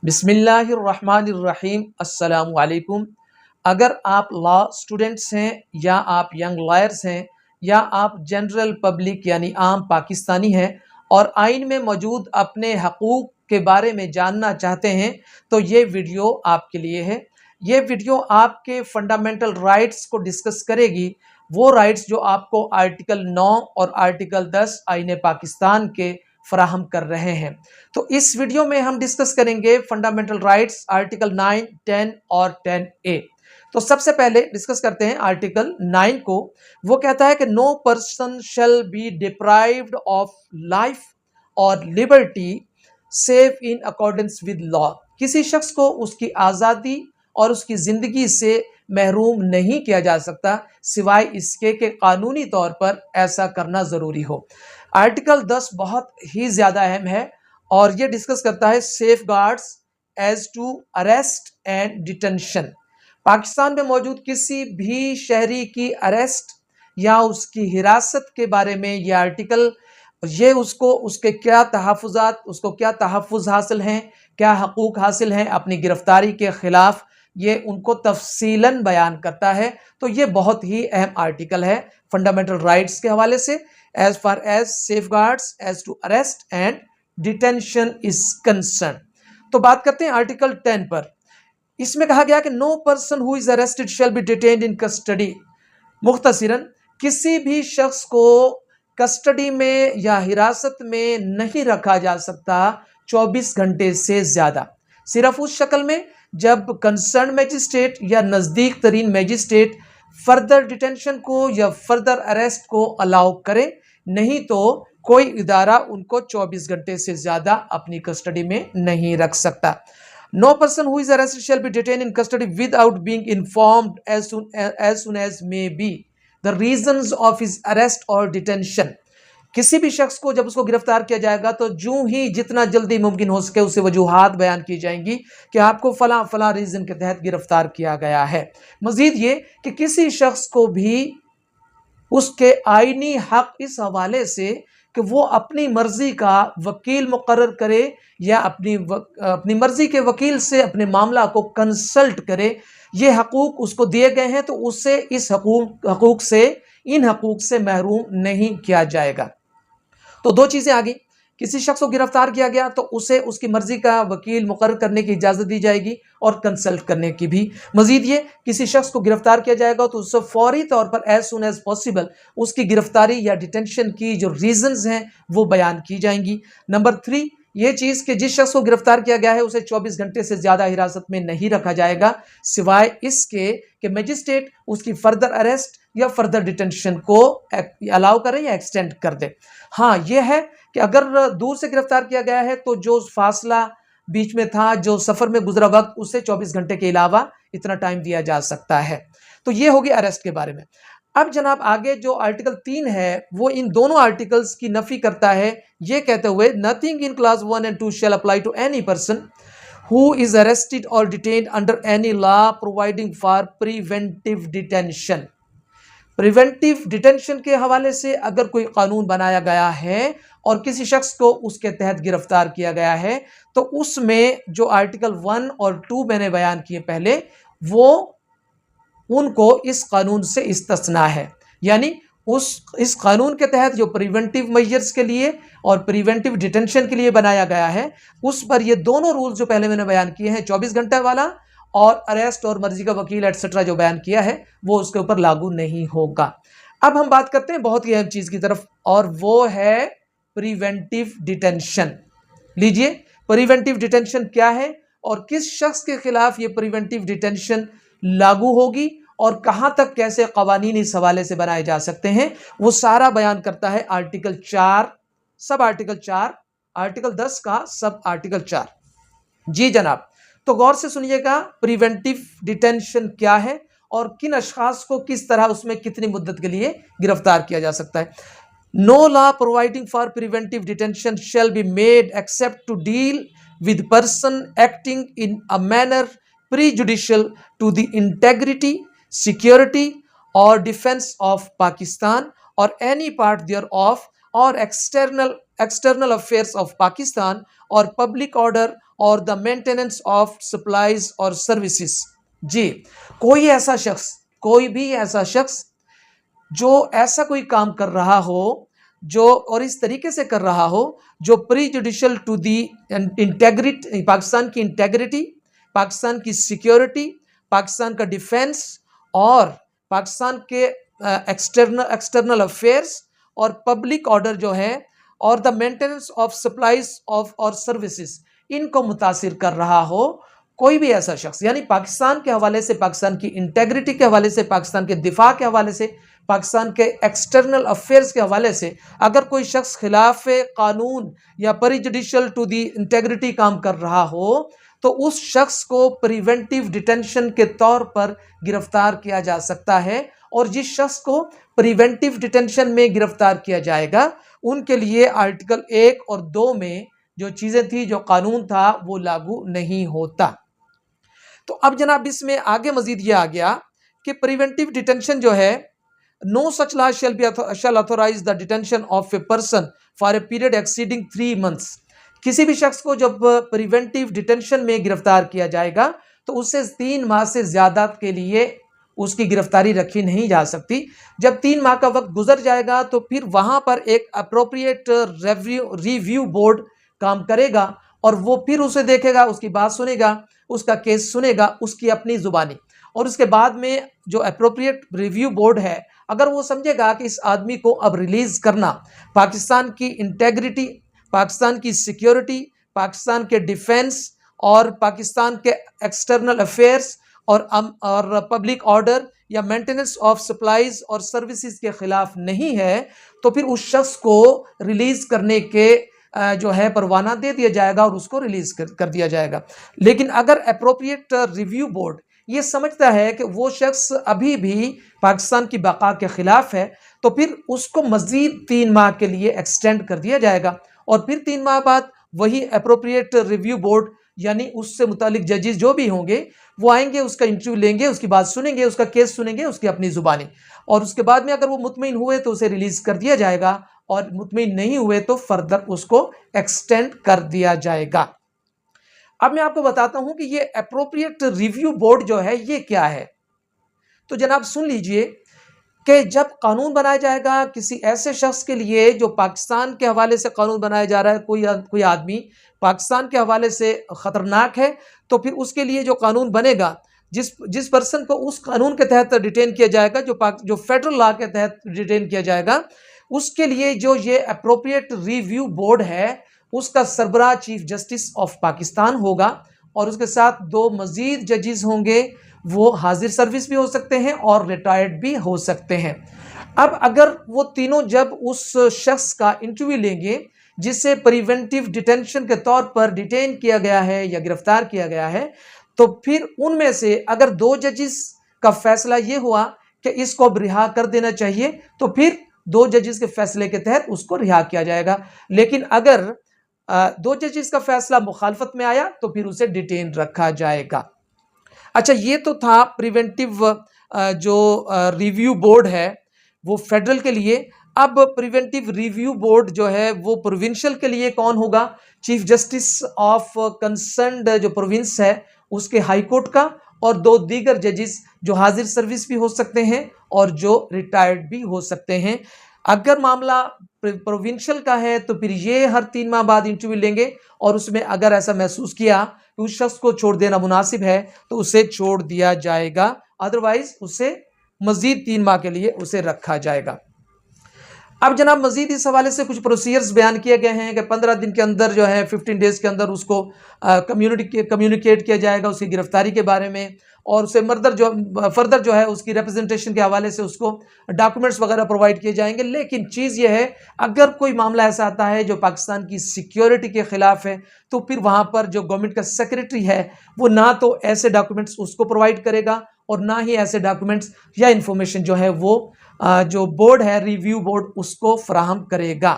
بسم اللہ الرحمن الرحیم۔ السلام علیکم۔ اگر آپ لا اسٹوڈنٹس ہیں یا آپ ینگ لائرز ہیں یا آپ جنرل پبلک یعنی عام پاکستانی ہیں اور آئین میں موجود اپنے حقوق کے بارے میں جاننا چاہتے ہیں تو یہ ویڈیو آپ کے لیے ہے۔ یہ ویڈیو آپ کے فنڈامنٹل رائٹس کو ڈسکس کرے گی، وہ رائٹس جو آپ کو آرٹیکل 9 اور آرٹیکل 10 آئین پاکستان کے فراہم کر رہے ہیں۔ تو اس ویڈیو میں ہم ڈسکس کریں گے فنڈامنٹل رائٹس آرٹیکل 9، 10 اور 10A۔ تو سب سے پہلے ڈسکس کرتے ہیں آرٹیکل 9 کو۔ وہ کہتا ہے کہ no person shall be deprived of life اور liberty save in accordance with law. کسی شخص کو اس کی آزادی اور اس کی زندگی سے محروم نہیں کیا جا سکتا سوائے اس کے کہ قانونی طور پر ایسا کرنا ضروری ہو۔ آرٹیکل 10 بہت ہی زیادہ اہم ہے اور یہ ڈسکس کرتا ہے safeguards as to arrest and detention. Pakistan میں موجود کسی بھی شہری کی اریسٹ یا اس کی حراست کے بارے میں یہ آرٹیکل اس کے کیا تحفظات، اس کو کیا تحفظ حاصل ہیں، کیا حقوق حاصل ہیں اپنی گرفتاری کے خلاف، یہ ان کو تفصیلاً بیان کرتا ہے۔ تو یہ بہت ہی اہم آرٹیکل ہے فنڈامنٹل رائٹس کے حوالے سے، as far as safeguards as to arrest and detention is concern. تو بات کرتے ہیں آرٹیکل 10 پر۔ اس میں کہا گیا کہ no person who is arrested shall be detained in custody. مختصراً کسی بھی شخص کو کسٹڈی میں یا حراست میں نہیں رکھا جا سکتا 24 گھنٹے سے زیادہ، صرف اس شکل میں جب کنسرن میجسٹریٹ یا نزدیک ترین میجسٹریٹ فردر ڈیٹینشن کو یا فردر اریسٹ کو الاؤ کرے، نہیں تو کوئی ادارہ ان کو 24 گھنٹے سے زیادہ اپنی کسٹڈی میں نہیں رکھ سکتا۔ No person who is arrested shall be detained in custody without being informed as soon as may be the reasons of his arrest or detention۔ کسی بھی شخص کو جب اس کو گرفتار کیا جائے گا تو جتنا جلدی ممکن ہو سکے اسے وجوہات بیان کی جائیں گی کہ آپ کو فلاں فلاں ریزن کے تحت گرفتار کیا گیا ہے۔ مزید یہ کہ کسی شخص کو بھی اس کے آئینی حق اس حوالے سے کہ وہ اپنی مرضی کا وکیل مقرر کرے یا اپنی مرضی کے وکیل سے اپنے معاملہ کو کنسلٹ کرے، یہ حقوق اس کو دیے گئے ہیں، تو اسے ان حقوق سے محروم نہیں کیا جائے گا۔ تو دو چیزیں آگئی، کسی شخص کو گرفتار کیا گیا تو اسے اس کی مرضی کا وکیل مقرر کرنے کی اجازت دی جائے گی اور کنسلٹ کرنے کی بھی۔ مزید یہ کسی شخص کو گرفتار کیا جائے گا تو اس سے فوری طور پر ایز سون ایز پاسبل اس کی گرفتاری یا ڈیٹینشن کی جو ریزنز ہیں وہ بیان کی جائیں گی۔ نمبر 3 یہ چیز کہ جس شخص کو گرفتار کیا گیا ہے اسے 24 گھنٹے سے زیادہ حراست میں نہیں رکھا جائے گا سوائے اس کے کہ میجسٹریٹ اس کی فردر اریسٹ یا فردر ڈیٹینشن کو الاؤ کرے یا ایکسٹینڈ کر دے۔ ہاں یہ ہے کہ اگر دور سے گرفتار کیا گیا ہے تو جو فاصلہ بیچ میں تھا، جو سفر میں گزرا وقت، اسے 24 گھنٹے کے علاوہ اتنا ٹائم دیا جا سکتا ہے۔ تو یہ ہوگی اریسٹ کے بارے میں۔ اب جناب آگے جو آرٹیکل 3 ہے وہ ان دونوں آرٹیکلز کی نفی کرتا ہے، یہ کہتے ہوئے nothing in clause 1 and 2 shall apply to any person who is arrested or detained under any law providing for preventive detention۔ Preventive detention کے حوالے سے اگر کوئی قانون بنایا گیا ہے اور کسی شخص کو اس کے تحت گرفتار کیا گیا ہے تو اس میں جو آرٹیکل 1 اور 2 میں نے بیان کیے پہلے، وہ ان کو اس قانون سے استثناء ہے، یعنی اس قانون کے تحت جو پریونٹیو میجرز کے لیے اور پریونٹیو ڈیٹینشن کے لیے بنایا گیا ہے اس پر یہ دونوں رول جو پہلے میں نے بیان کیے ہیں، 24 گھنٹے والا اور اریسٹ اور مرضی کا وکیل ایٹسٹرا جو بیان کیا ہے، وہ اس کے اوپر لاگو نہیں ہوگا۔ اب ہم بات کرتے ہیں بہت ہی اہم چیز کی طرف، اور وہ ہے پریونٹیو ڈیٹینشن۔ لیجئے پریونٹیو ڈیٹینشن کیا ہے اور کس شخص کے خلاف یہ پریونٹیو ڈیٹینشن لاگو ہوگی اور کہاں تک کیسے قوانین اس حوالے سے بنائے جا سکتے ہیں، وہ سارا بیان کرتا ہے آرٹیکل 4، سب آرٹیکل 4، آرٹیکل 10 کا سب آرٹیکل 4۔ جی جناب، تو غور سے سنیے گا پریونٹیو ڈیٹینشن کیا ہے اور کن اشخاص کو کس طرح اس میں کتنی مدت کے لیے گرفتار کیا جا سکتا ہے۔ No law providing for preventive detention shall be made except to deal with person acting in a manner prejudicial to the integrity, security or defense of Pakistan or any part thereof or external affairs of Pakistan or public order اور the maintenance of supplies اور services. جی کوئی بھی ایسا شخص جو ایسا کوئی کام کر رہا ہو جو اور اس طریقے سے کر رہا ہو جو prejudicial to the integrity, Pakistan کی انٹیگریٹی، پاکستان کی سیکیورٹی، پاکستان کا ڈیفینس اور پاکستان کے ایکسٹرنل افیئرس اور پبلک آرڈر جو ہے اور the maintenance of supplies of اور سروسز، ان کو متاثر کر رہا ہو کوئی بھی ایسا شخص، یعنی پاکستان کے حوالے سے، پاکستان کی انٹیگریٹی کے حوالے سے، پاکستان کے دفاع کے حوالے سے، پاکستان کے ایکسٹرنل افیئرس کے حوالے سے اگر کوئی شخص خلاف قانون یا پریجوڈیشل ٹو دی انٹیگریٹی کام کر رہا ہو تو اس شخص کو پریونٹیو ڈیٹینشن کے طور پر گرفتار کیا جا سکتا ہے، اور جس شخص کو پریونٹیو ڈیٹینشن میں گرفتار کیا جائے گا ان کے لیے آرٹیکل 1 اور 2 میں جو چیزیں تھی، جو قانون تھا، وہ لاگو نہیں ہوتا. تو اب جناب اس میں آگے مزید یہ آ گیا کہ پریونٹیو ڈیٹینشن جو ہے، no such law shall authorise the detention of a person for a period exceeding 3 months. کسی بھی شخص کو جب پریونٹیو ڈیٹینشن میں گرفتار کیا جائے گا تو اس سے 3 ماہ سے زیادہ کے لیے اس کی گرفتاری رکھی نہیں جا سکتی. جب 3 ماہ کا وقت گزر جائے گا تو پھر وہاں پر ایک اپروپریٹ ریویو بورڈ کام کرے گا اور وہ پھر اسے دیکھے گا، اس کی بات سنے گا، اس کا کیس سنے گا اس کی اپنی زبانی، اور اس کے بعد میں جو اپروپریٹ ریویو بورڈ ہے اگر وہ سمجھے گا کہ اس آدمی کو اب ریلیز کرنا پاکستان کی انٹیگریٹی، پاکستان کی سیکیورٹی، پاکستان کے ڈیفینس اور پاکستان کے ایکسٹرنل افیئرس اور پبلک آرڈر یا مینٹیننس آف سپلائز اور سروسز کے خلاف نہیں ہے، تو پھر اس شخص کو ریلیز کرنے کے جو ہے پروانہ دے دیا جائے گا اور اس کو ریلیز کر دیا جائے گا. لیکن اگر اپروپریٹ ریویو بورڈ یہ سمجھتا ہے کہ وہ شخص ابھی بھی پاکستان کی بقا کے خلاف ہے تو پھر اس کو مزید 3 ماہ کے لیے ایکسٹینڈ کر دیا جائے گا، اور پھر 3 ماہ بعد وہی اپروپریٹ ریویو بورڈ یعنی اس سے متعلق ججز جو بھی ہوں گے وہ آئیں گے، اس کا انٹرویو لیں گے، اس کی بات سنیں گے، اس کا کیس سنیں گے، اس کی اپنی زبانی، اور اس کے بعد میں اگر وہ مطمئن ہوئے تو اسے ریلیز کر دیا جائے گا، اور مطمئن نہیں ہوئے تو فردر اس کو ایکسٹینڈ کر دیا جائے گا. اب میں آپ کو بتاتا ہوں کہ یہ اپروپریٹ ریویو بورڈ جو ہے یہ کیا ہے. تو جناب سن لیجئے کہ جب قانون بنایا جائے گا کسی ایسے شخص کے لیے جو پاکستان کے حوالے سے قانون بنایا جا رہا ہے، کوئی آدمی پاکستان کے حوالے سے خطرناک ہے، تو پھر اس کے لیے جو قانون بنے گا، جس پرسن کو اس قانون کے تحت ڈیٹین کیا جائے گا، جو فیڈرل لا کے تحت ڈیٹین کیا جائے گا، اس کے لیے جو یہ اپروپریٹ ریویو بورڈ ہے اس کا سربراہ چیف جسٹس آف پاکستان ہوگا، اور اس کے ساتھ 2 مزید ججز ہوں گے، وہ حاضر سروس بھی ہو سکتے ہیں اور ریٹائرڈ بھی ہو سکتے ہیں. اب اگر وہ تینوں جب اس شخص کا انٹرویو لیں گے جسے پریونٹیو ڈیٹینشن کے طور پر ڈیٹین کیا گیا ہے یا گرفتار کیا گیا ہے، تو پھر ان میں سے اگر 2 ججز کا فیصلہ یہ ہوا کہ اس کو اب رہا کر دینا چاہیے تو پھر 2 ججز کے فیصلے کے تحت اس کو رہا کیا جائے گا. لیکن اگر 2 ججز کا فیصلہ مخالفت میں آیا تو پھر اسے ڈیٹین رکھا جائے گا. اچھا، یہ تو تھا پریونٹیو جو ریویو بورڈ ہے وہ فیڈرل کے لیے. اب پریونٹیو ریویو بورڈ جو ہے وہ پروونشل کے لیے کون ہوگا؟ چیف جسٹس آف کنسرنڈ جو پروونس ہے اس کے ہائی کورٹ کا، اور 2 دیگر ججز جو حاضر سروس بھی ہو سکتے ہیں اور جو ریٹائرڈ بھی ہو سکتے ہیں. اگر معاملہ پروونشل کا ہے تو پھر یہ ہر 3 ماہ بعد انٹرویو لیں گے، اور اس میں اگر ایسا محسوس کیا کہ اس شخص کو چھوڑ دینا مناسب ہے تو اسے چھوڑ دیا جائے گا، ادروائز اسے مزید 3 ماہ کے لیے اسے رکھا جائے گا. اب جناب مزید اس حوالے سے کچھ پروسیجرز بیان کیے گئے ہیں کہ 15 دن کے اندر جو ہے 15 ڈیز کے اندر اس کو کمیونیکیٹ کیا جائے گا اس کی گرفتاری کے بارے میں، اور اسے فردر جو ہے اس کی ریپرزنٹیشن کے حوالے سے اس کو ڈاکومنٹس وغیرہ پرووائڈ کیے جائیں گے. لیکن چیز یہ ہے اگر کوئی معاملہ ایسا آتا ہے جو پاکستان کی سیکیورٹی کے خلاف ہے تو پھر وہاں پر جو گورنمنٹ کا سیکریٹری ہے وہ نہ تو ایسے ڈاکومنٹس اس کو پرووائڈ کرے گا اور نہ ہی ایسے ڈاکومنٹس یا انفارمیشن جو ہے وہ جو بورڈ ہے ریویو بورڈ اس کو فراہم کرے گا.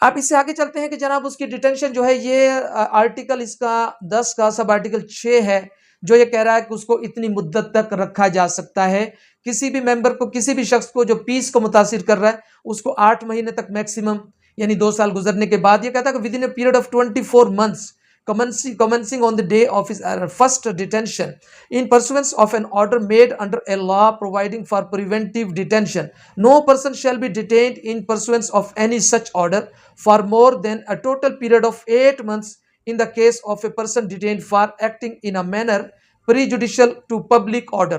اب اس سے آگے چلتے ہیں کہ جناب اس کی ڈیٹینشن جو ہے یہ آرٹیکل اس کا 10 کا سب آرٹیکل 6 ہے جو یہ کہہ رہا ہے کہ اس کو اتنی مدت تک رکھا جا سکتا ہے. کسی بھی ممبر کو، کسی بھی شخص کو جو پیس کو متاثر کر رہا ہے اس کو 8 مہینے تک میکسیمم، یعنی 2 سال گزرنے کے بعد، یہ کہتا ہے کہ with in a period of 24 months commencing on the day of his first detention in pursuance of an order made under a law providing for preventive detention. No person shall be detained in pursuance of any such order for more than a total period of 8 months in the case of a person detained for acting in a manner prejudicial to public order.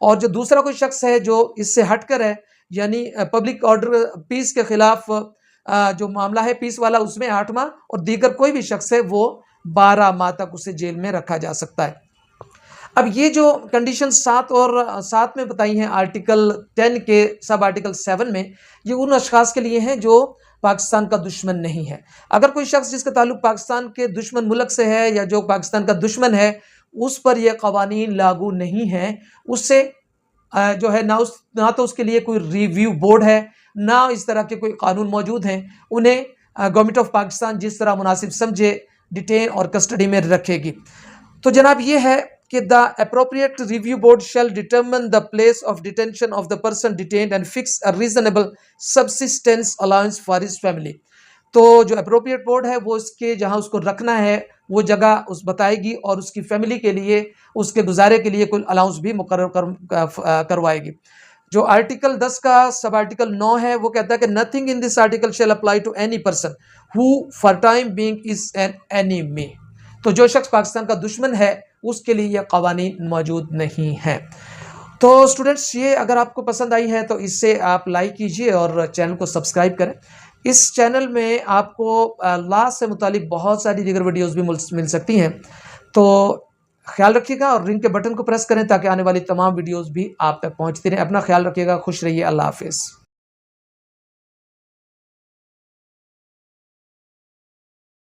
اور جو دوسرا کوئی شخص ہے جو اس سے ہٹ کر ہے، یعنی پبلک آرڈر پیس کے خلاف جو معاملہ ہے پیس والا، اس میں 8 ماہ، اور دیگر کوئی بھی شخص ہے وہ 12 ماہ تک اسے جیل میں رکھا جا سکتا ہے. اب یہ جو کنڈیشن 7 میں بتائی ہیں آرٹیکل 10 کے سب آرٹیکل 7 میں، یہ ان اشخاص کے لیے ہیں جو پاکستان کا دشمن نہیں ہے. اگر کوئی شخص جس کا تعلق پاکستان کے دشمن ملک سے ہے یا جو پاکستان کا دشمن ہے، اس پر یہ قوانین لاگو نہیں ہیں. اس سے جو ہے نہ تو اس کے لیے کوئی ریویو بورڈ ہے، نہ اس طرح کے کوئی قانون موجود ہیں. انہیں گورنمنٹ آف پاکستان جس طرح مناسب سمجھے ڈیٹین اور کسٹڈی میں رکھے گی. تو جناب یہ ہے کہ the appropriate review board shall determine the place of detention of the person detained and fix a reasonable subsistence allowance for his family. تو جو اپروپریٹ بورڈ ہے وہ اس کے جہاں اس کو رکھنا ہے وہ جگہ اس بتائے گی، اور اس کی فیملی کے لیے، اس کے گزارے کے لیے کوئی الاؤنس بھی مقرر کروائے گی. جو آرٹیکل 10 کا سب آرٹیکل 9 ہے وہ کہتا ہے کہ nothing in this article shall apply to any person who for time being is an enemy. تو جو شخص پاکستان کا دشمن ہے اس کے لیے یہ قوانین موجود نہیں ہیں. تو اسٹوڈنٹس، یہ اگر آپ کو پسند آئی ہے تو اس سے آپ لائک کیجئے اور چینل کو سبسکرائب کریں. اس چینل میں آپ کو لا سے متعلق بہت ساری دیگر ویڈیوز بھی مل سکتی ہیں. تو خیال رکھیے گا اور رنگ کے بٹن کو پریس کریں تاکہ آنے والی تمام ویڈیوز بھی آپ تک پہنچتی رہیں. اپنا خیال رکھیے گا. خوش رہیے. اللہ حافظ.